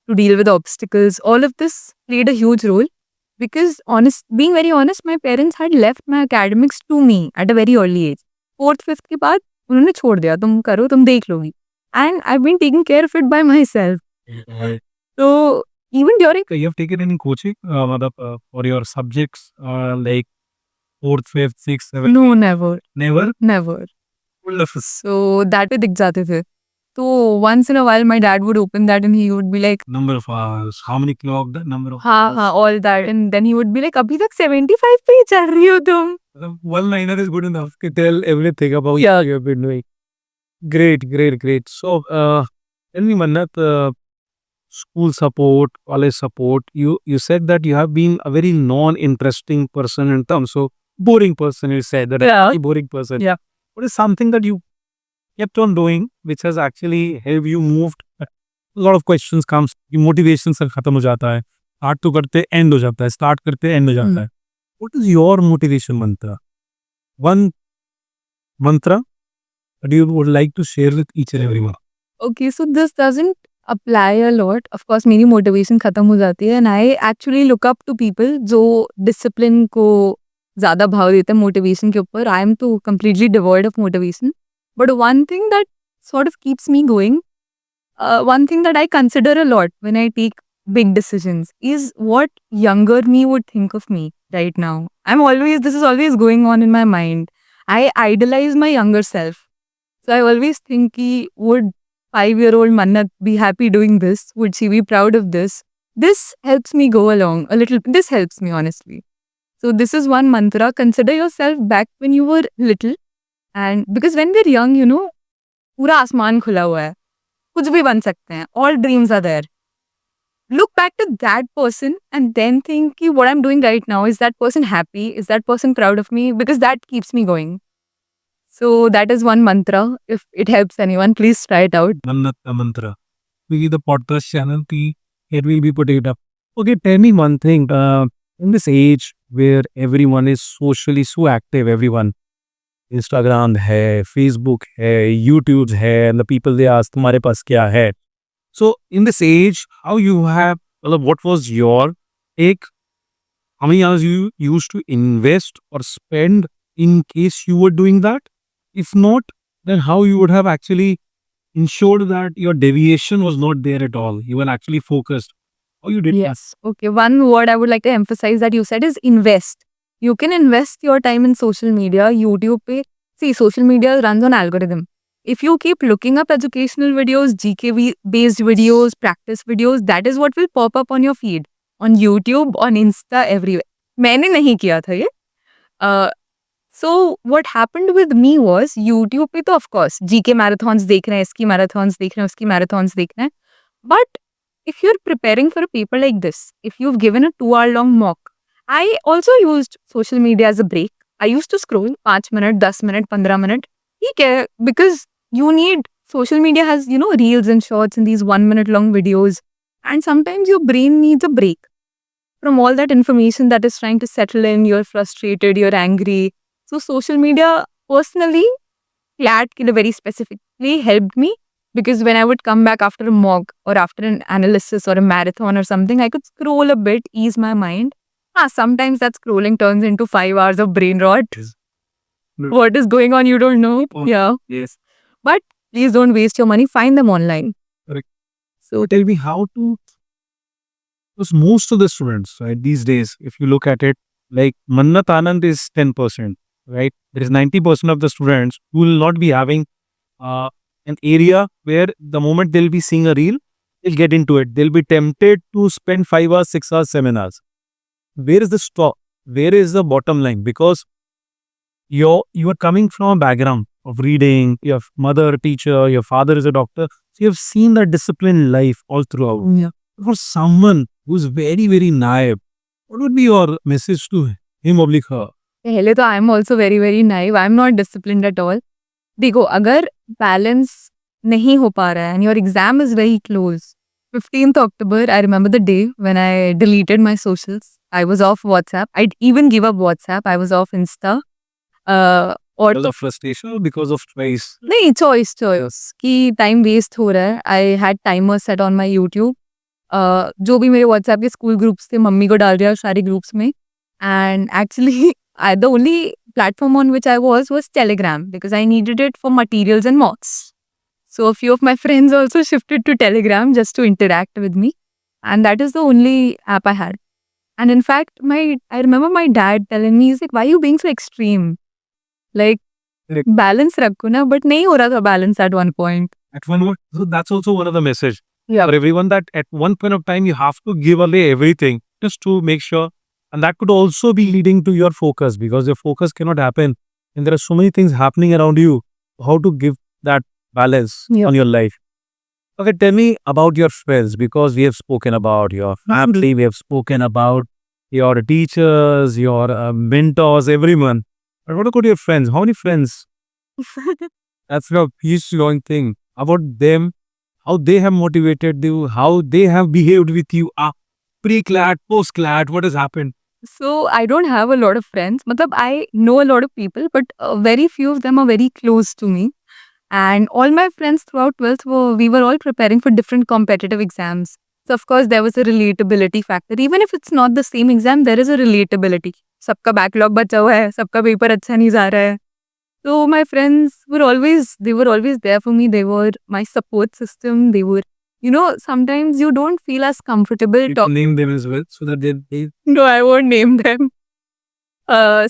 to deal with obstacles, all of this played a huge role. Because being very honest, my parents had left my academics to me at a very early age. Fourth, fifth के बाद उन्होंने छोड़ दिया, तुम करो, तुम देख लोगी. And I've been taking care of it by myself. So even during You have taken any coaching for your subjects like fourth, fifth, sixth, seventh? no, never, Never? never. Full of So that पे दिख जाते थे. So once in a while, my dad would open that and he would be like, number of hours, how many clock, the number of हाँ, all that. And then he would be like, अभी तक 75 पे ही चल रही हो तुम. one liner is good enough to tell everything about you've been doing. Great, great, great. So, tell me, Mannat, school support, college support. You said that you have been a very non-interesting person in terms. So, boring person. You said that Yeah. a boring person. Yeah. What is something that you kept on doing, which has actually helped you moved? A lot of questions comes. Motivation से खत्म हो जाता है. Start तो करते end हो जाता है. Start करते end हो जाता है. What is your motivation mantra? One mantra that you would like to share with each and everyone. Okay, so this doesn't apply a lot. Of course, मेरी motivation खत्म हो जाती है and I actually look up to people जो discipline को ज़्यादा भाव देते हैं motivation के ऊपर. I am too completely devoid of motivation. But one thing that sort of keeps me going, one thing that I consider a lot when I take big decisions is what younger me would think of me right now. This is always going on in my mind. I idolize my younger self. So I always think, ki, would 5-year-old Mannat be happy doing this? Would she be proud of this? This helps me go along a little. This helps me honestly. So this is one mantra. Consider yourself back when you were little. And because when we're young, पूरा आसमान खुला हुआ है. कुछ भी बन सकते हैं. All dreams are there. Look back to that person and then think ki what I'm doing right now, is that person happy? Is that person proud of me? Because that keeps me going. So that is one mantra. If it helps anyone, please try it out. Mannat ka mantra. We the podcast channel here will be putting it up. Okay, tell me one thing. In this age where everyone is socially so active, everyone, Instagram hai, Facebook hai, YouTube hai, and the people they ask, तुम्हारे पास क्या है? So in this age, how you have, what was your take? How many hours you used to invest or spend in case you were doing that? If not, then how you would have actually ensured that your deviation was not there at all. You were actually focused. How you did that? Okay. One word I would like to emphasize that you said is invest. You can invest your time in social media, YouTube. See, social media runs on algorithm. if you keep looking up educational videos, based videos, practice videos, that is what will pop up on your feed, on YouTube, on Insta, everywhere. मैंने नहीं किया था ये. So what happened with me was YouTube पे तो of course GK marathons देख रहे हैं, इसकी marathons देख रहे हैं, उसकी marathons देख रहे हैं. But if you're preparing for a paper like this, if you've given a 2-hour long mock, I also used social media as a break. I used to scroll 5 minute, 10 minute, 15 minute. ठीक है, because you need, social media has, you know, reels and shorts and these 1 minute long videos. And sometimes your brain needs a break from all that information that is trying to settle in. You're frustrated, you're angry. So social media personally, CLAT के लिए very specifically helped me, because when I would come back after a mock or after an analysis or a marathon or something, I could scroll a bit, ease my mind. Sometimes that scrolling turns into 5 hours of brain rot. What is going on, you don't know. Yeah. Yes. But please don't waste your money. Find them online. Correct. So tell me how to, because most of the students, right, these days, if you look at it, like Mannat Anand is 10%, right? There is 90% of the students who will not be having an area where the moment they'll be seeing a reel, they'll get into it. They'll be tempted to spend 5 hours, 6 hours, 7 hours. Where is the stop? Where is the bottom line? Because you are coming from a background of reading, your mother a teacher, your father is a doctor. So you have seen that disciplined life all throughout. Yeah. For someone who's very, very naive, what would be your message to him or her? पहले तो I am also very very naive. I am not disciplined at all. देखो, अगर balance नहीं हो पा रहा है and your exam is very close, 15th October, I remember the day when I deleted my socials. I was off WhatsApp. I'd even give up WhatsApp. I was off Insta. और Because of frustration or because of choice? नहीं, choice कि time waste हो रहा है. I had timer set on my YouTube. जो भी मेरे WhatsApp के स्कूल ग्रुप्स थे, मम्मी को डाल दिया सारे ग्रुप्स में. And actually the only platform on which I was Telegram, because I needed it for materials and mocks. So a few of my friends also shifted to Telegram just to interact with me. And that is the only app I had. And in fact, I remember my dad telling me, he's like, why are you being so extreme? Like, Correct. balance rakho na, but nahi ho raha tha balance at one point. At one point, so that's also one of the message Yeah. for everyone, that at one point of time you have to give away everything just to make sure. And that could also be leading to your focus, because your focus cannot happen. And there are so many things happening around you. How to give that balance Yeah. on your life. Okay, tell me about your friends, because we have spoken about your family, we have spoken about your teachers, your mentors, everyone. But what about your friends? How many friends? That's a huge long thing. About them, how they have motivated you, how they have behaved with you, pre-CLAT, post-CLAT, what has happened? So I don't have a lot of friends. Matlab, I know a lot of people, but very few of them are very close to me. And all my friends throughout 12th we were all preparing for different competitive exams. So of course there was a relatability factor. Even if it's not the same exam, there is a relatability. सबका backlog बचा हुआ है, सबका paper अच्छा नहीं जा रहा है. So my friends were always there for me. They were my support system. They were, you know, sometimes you don't feel as comfortable You can name them as well, so that they No, I won't name them.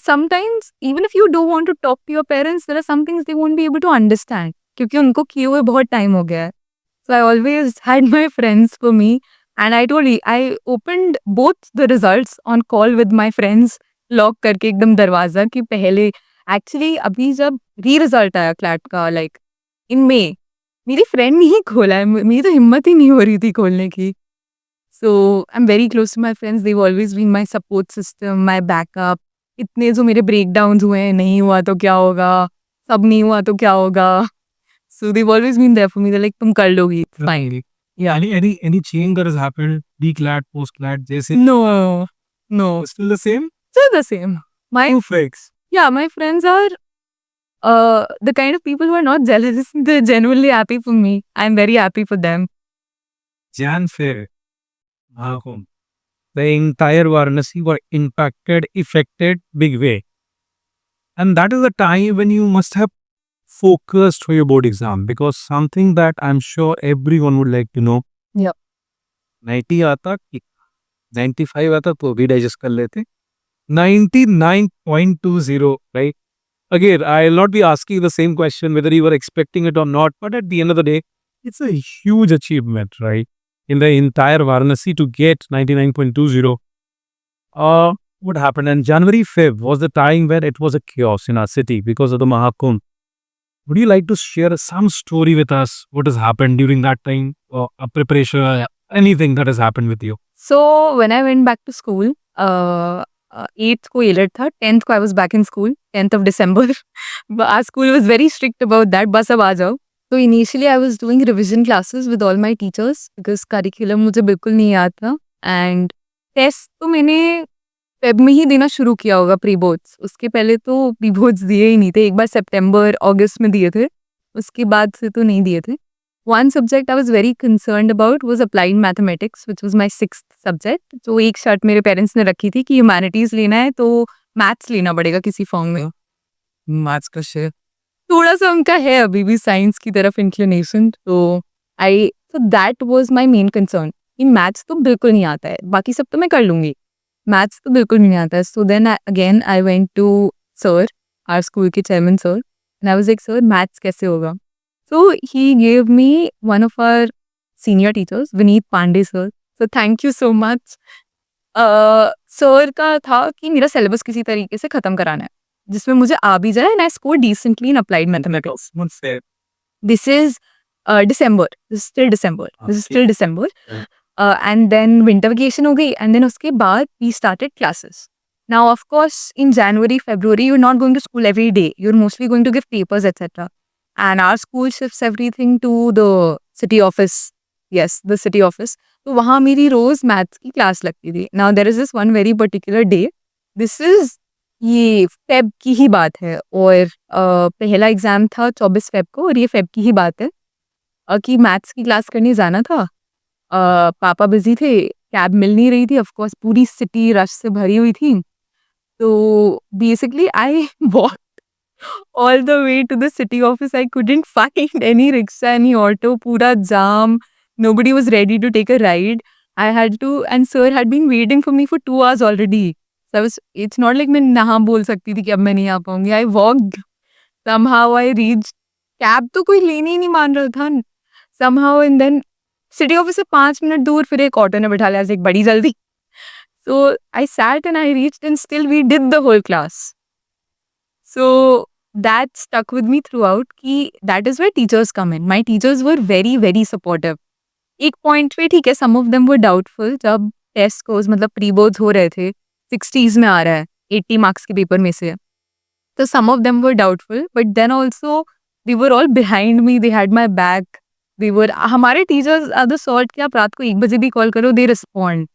Sometimes, even if you don't want to talk to your parents, there are some things they won't be able to understand. क्योंकि उनको किए हुए बहुत time हो गया है. So I always had my friends for me. And I opened both the results on call with my friends, lock करके एकदम दरवाजा कि पहले, actually अभी जब re-result आया CLAT का, like in May, मेरी friend नहीं खोला है, मेरी तो हिम्मत ही नहीं हो रही थी खोलने की. So I'm very close to my friends. They've always been my support system, my backup. इतने जो मेरे breakdowns हुए हैं, नहीं हुआ तो क्या होगा, सब नहीं हुआ तो क्या होगा. So they've always been there for me. They're like, तुम कर लोगी, it's fine. Yeah. any change that has happened, pre-CLAT, post-CLAT, जैसे No. still the same? Still the same. Two fakes. Yeah, my friends are the kind of people who are not jealous. They're genuinely happy for me. I'm very happy for them. Jan Fair, Mahakam, the entire Varanasi were affected big way. And that is the time when you must have focused for your board exam, because something that I'm sure everyone would like to know. Yeah. 90 आता कि 95 आता तो भी digest कर लेते. 99.20, right? again, I'll not be asking the same question whether you were expecting it or not, but at the end of the day, it's a huge achievement, right? In the entire Varanasi to get 99.20. What happened? And January 5th was the time where it was a chaos in our city because of the Mahakumbh. Would you like to share some story with us? What has happened during that time? Or a preparation, anything that has happened with you? So when I went back to school, 8th को ये था, 10th को I was back in school, 10th of December. But our school was very strict about that, बस अब आ जाओ. So initially I was doing revision classes with all my teachers because curriculum मुझे बिल्कुल नहीं याद था. And टेस्ट तो मैंने फेब में ही देना शुरू किया होगा प्री बोर्ड्स. उसके पहले तो प्री बोर्ड्स दिए ही नहीं थे. एक बार सितंबर अगस्त में दिए थे. उसके बाद से तो नहीं दिए थे. One subject I was very concerned about was applied mathematics, which was my 6th subject. जो एक शर्त मेरे पेरेंट्स ने रखी थी कि ह्यूमैनिटीज लेना है तो मैथ्स लेना पड़ेगा किसी फॉर्म में. मैथ्स का शेयर थोड़ा सा उनका है अभी भी साइंस की तरफ इंक्लिनेशन. तो that was my main concern कि मैथ्स तो बिल्कुल नहीं आता है. बाकी सब तो मैं कर लूंगी, मैथ्स तो बिल्कुल नहीं आता है. So then again I went to sir, our school के chairman sir, and I was like sir maths कैसे होगा. So he gave me one of our senior teachers, Vineet Pandey sir. So thank you so much. Sir का था कि मेरा syllabus किसी तरीके से खत्म कराना है जिसमें मुझे आ भी जाए, and I scored decently in applied mathematics. This is December. This is still December. This is still December. And then winter vacation हो गई, and then उसके बाद we started classes. Now of course in January, February you're not going to school every day. You're mostly going to give papers, etc. And our school shifts everything to the city office. Yes, the city office. तो वहाँ मेरी रोज maths की class लगती थी. Now there is this one very particular day. This is ये Feb की ही बात है और पहला एग्जाम था 24 फेब को और ये फेब की ही बात है कि मैथ्स की क्लास करने जाना था. पापा बिजी थे, कैब मिल नहीं रही थी. ऑफ कोर्स पूरी सिटी रश से भरी हुई थी. तो basically I walk all the way to the city office. I couldn't find any rickshaw, any auto, pura jam. Nobody was ready to take a ride. I had to, and sir had been waiting for me for 2 hours already. So it's not like मैं नहा बोल सकती थी कि अब मैं नहीं आ पाऊंगी. I walked. Somehow I reached. Cab तो कोई लेने ही नहीं मान रहा था. Somehow and then city office से 5 मिनट दूर फिर एक ऑटो ने बिठा लिया एक बड़ी जल्दी. So I sat and I reached and still we did the whole class. So that stuck with me throughout कि that is where teachers come in. My teachers were very very supportive. एक point पे ठीक है, some of them were doubtful जब test scores मतलब pre boards हो रहे थे, 60s में आ रहा है, 80 मार्क्स के पेपर में से. तो some of them were doubtful, but then also they were all behind me. They had my back. They were हमारे teachers are the sort कि आप रात को 1 बजे भी कॉल करो, they respond.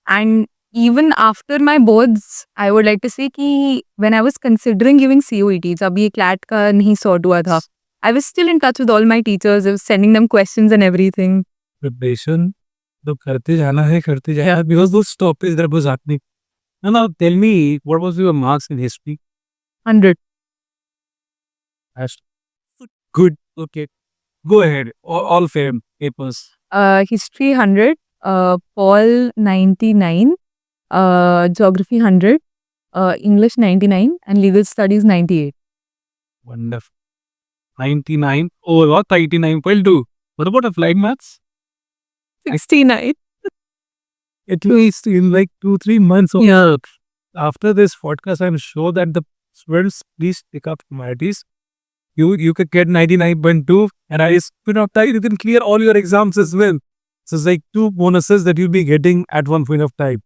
And even after my boards, I would like to say कि when I was considering giving COET, जब ये CLAT का नहीं sort हुआ था, I was still in touch with all my teachers. I was sending them questions and everything. Preparation तो करते जाना है, करते जाए because those stoppage that was happening. Now tell me, what was your marks in history? 100. That's good. Okay, go ahead. All fair papers. History 100, Paul 99, Geography 100, English 99, and Legal Studies 98. Wonderful. 99. Oh, what 99.2? What about applied maths? 69. At least in like 2-3 months. Yeah. After this podcast, I'm sure that the students please pick up humanities. You could get 99.2, and I spin off time. You can clear all your exams as well. So it's like 2 bonuses that you'll be getting at one point of time.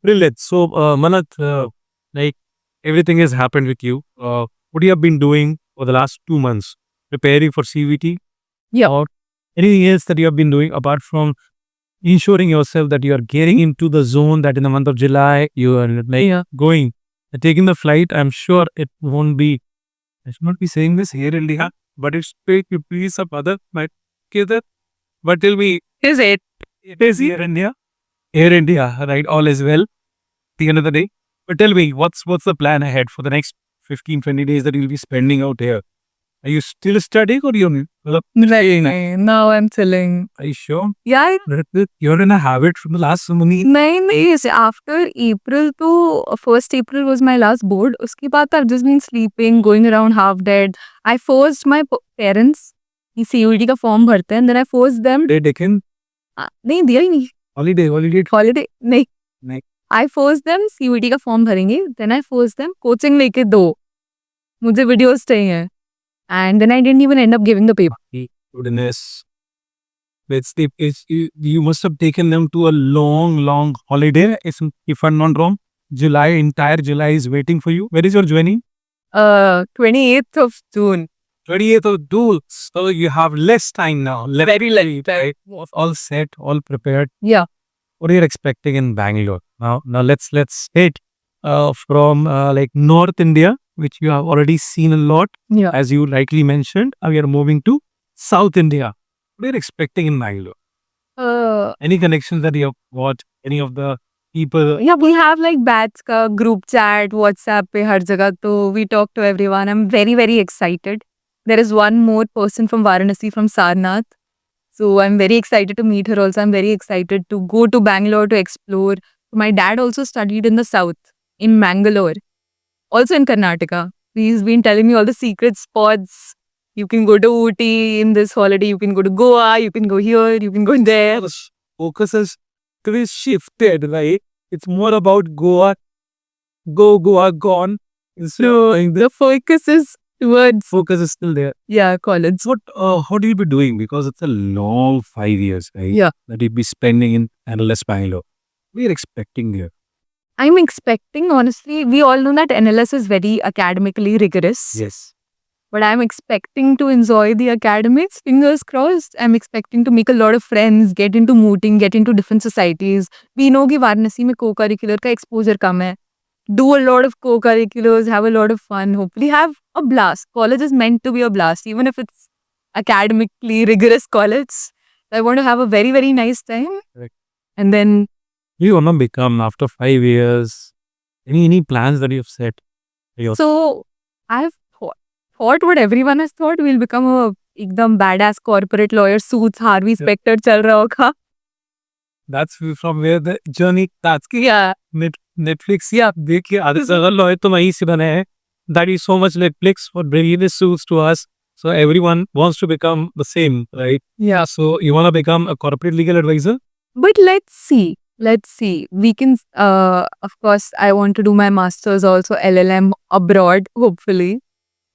Brilliant. So, Manat, like everything has happened with you. What you have been doing for the last 2 months? Preparing for CVT? Yeah. Or anything else that you have been doing apart from ensuring yourself that you are getting into the zone that in the month of July you are like going, taking the flight? I'm sure it won't be, I should not be saying this here in India, but it's paid to be some other might get that. But tell me, Is it? it is here in India. Air India, right? All is well. At the end of the day. But tell me, what's the plan ahead for the next 15-20 days that you'll be spending out here? Are you still studying or you're Now I'm chilling. Are you sure? Yeah. You're in a habit from the last so many. नहीं, after April to 1st April was my last board. उसके बाद I've just been sleeping, going around half dead. I forced my parents कि CUET का form भरते हैं, and then I forced them. Day taken नहीं दिया ही नहीं. holiday. Holiday नहीं. नहीं. I forced them CUET का फॉर्म भरेंगे. Then I forced them coaching लेके दो. मुझे videos चाहिए. And then I didn't even end up giving the paper. Goodness. You must have taken them to a long holiday. If I'm not wrong, entire July is waiting for you. Where is your joining? 28th of June. 28th of June. So you have less time now. Very less. Right? All set, all prepared. Yeah. What are you expecting in Bangalore? Now let's hit from like North India, which you have already seen a lot. Yeah. As you rightly mentioned, we are moving to South India. What are you expecting in Bangalore? Any connections that you have got? Any of the people? Yeah, we have like batch ka group chat, WhatsApp pe har jagah, to we talk to everyone. I'm very, very excited. There is one more person from Varanasi, from Sarnath. So I'm very excited to meet her also. I'm very excited to go to Bangalore to explore. My dad also studied in the south, in Mangalore, also in Karnataka. He's been telling me all the secret spots. You can go to Ooty in this holiday, you can go to Goa, you can go here, you can go there. Focus has shifted, right? It's more about Goa, Goa, gone. So the focus is towards, Focus is still there. yeah, college. What do you be doing? Because it's a long 5 years, right? Yeah. That you'll be spending in NLS Bangalore. We're expecting there. I'm expecting, honestly, we all know that NLS is very academically rigorous. Yes. But I'm expecting to enjoy the academics, fingers crossed. I'm expecting to make a lot of friends, get into mooting, get into different societies. We know कि वाराणसी में co-curricular का exposure कम है. Do a lot of co-curriculars, have a lot of fun, hopefully have a blast. College is meant to be a blast, even if it's academically rigorous college. I want to have a very, very nice time. Correct. And then You want to become after 5 years? Any plans that you've set? So I've thought what everyone has thought. We'll become a एकदम badass corporate lawyer, suits, Harvey Specter चल रहा होगा. That's from where the journey starts. Yeah. Netflix, yeah, देखिए आधे से अगर lawyer तो वहीं से बने हैं. That is so much Netflix for bringing the suits to us. So everyone wants to become the same, right? Yeah. So you want to become a corporate legal advisor? But let's see. We can, of course, I want to do my master's also, LLM abroad, hopefully.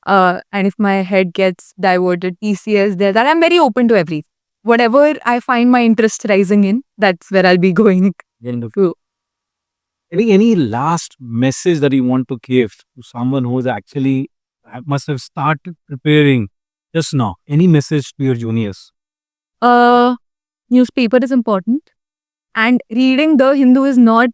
And if my head gets diverted, TCS there, that I'm very open to everything. Whatever I find my interest rising in, that's where I'll be going. Wonderful. Any last message that you want to give to someone who's actually must have started preparing just now? Any message to your juniors? Newspaper is important. And reading The Hindu is not,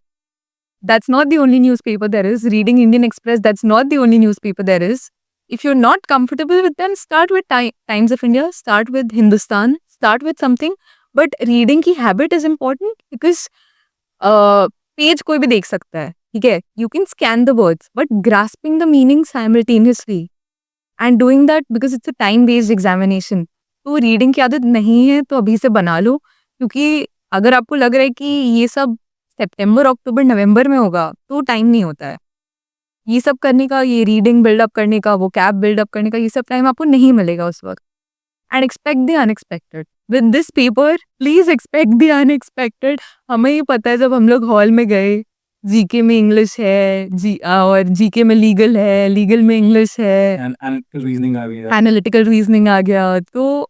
that's not the only newspaper there is. Reading Indian Express, that's not the only newspaper there is. If you're not comfortable with them, start with Times of India, start with Hindustan, start with something. But reading की habit is important because page कोई भी देख सकता है, ठीक है? You can scan the words, but grasping the meaning simultaneously and doing that because it's a time-based examination. तो reading की आदत नहीं है तो अभी से बना लो, क्योंकि अगर आपको लग रहा है कि ये सब सितंबर, अक्टूबर, नवंबर में होगा तो टाइम नहीं होता है. ये सब करने का, ये रीडिंग बिल्डअप करने का, वो कैप बिल्डअप करने का, ये सब टाइम आपको नहीं मिलेगा उस वक्त. And expect the unexpected. With this paper please expect the unexpected. हमें ये पता है जब हम लोग हॉल में गए, जीके में इंग्लिश है, और जीके में लीगल है, लीगल में इंग्लिश है, एनालिटिकल रीजनिंग आ गया. तो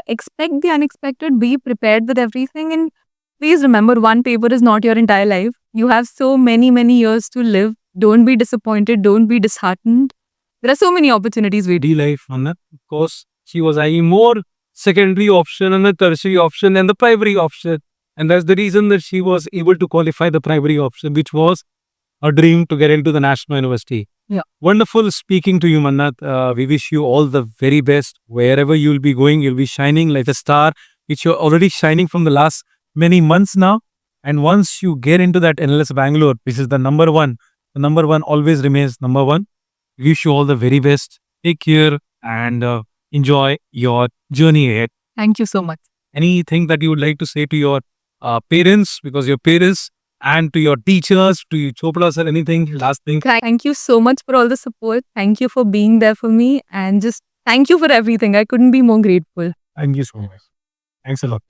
expect the unexpected, be prepared with everything, and please remember, one paper is not your entire life. You have so many years to live. Don't be disappointed, don't be disheartened. There are so many opportunities waiting. Life, of course, she was eyeing more secondary option and the tertiary option and the primary option, and that's the reason that she was able to qualify the primary option, which was a dream to get into the National University. Yeah. Wonderful speaking to you, Mannat. We wish you all the very best. Wherever you'll be going, you'll be shining like a star, which you're already shining from the last many months now. And once you get into that NLS Bangalore, which is the number one always remains number one. Wish you all the very best. Take care. and enjoy your journey ahead. Thank you so much. Anything that you would like to say to your parents, because your parents, and to your teachers, to your Chopra sir, anything, last thing? Thank you so much for all the support. Thank you for being there for me, and just thank you for everything. I couldn't be more grateful. Thank you so much. Thanks a lot.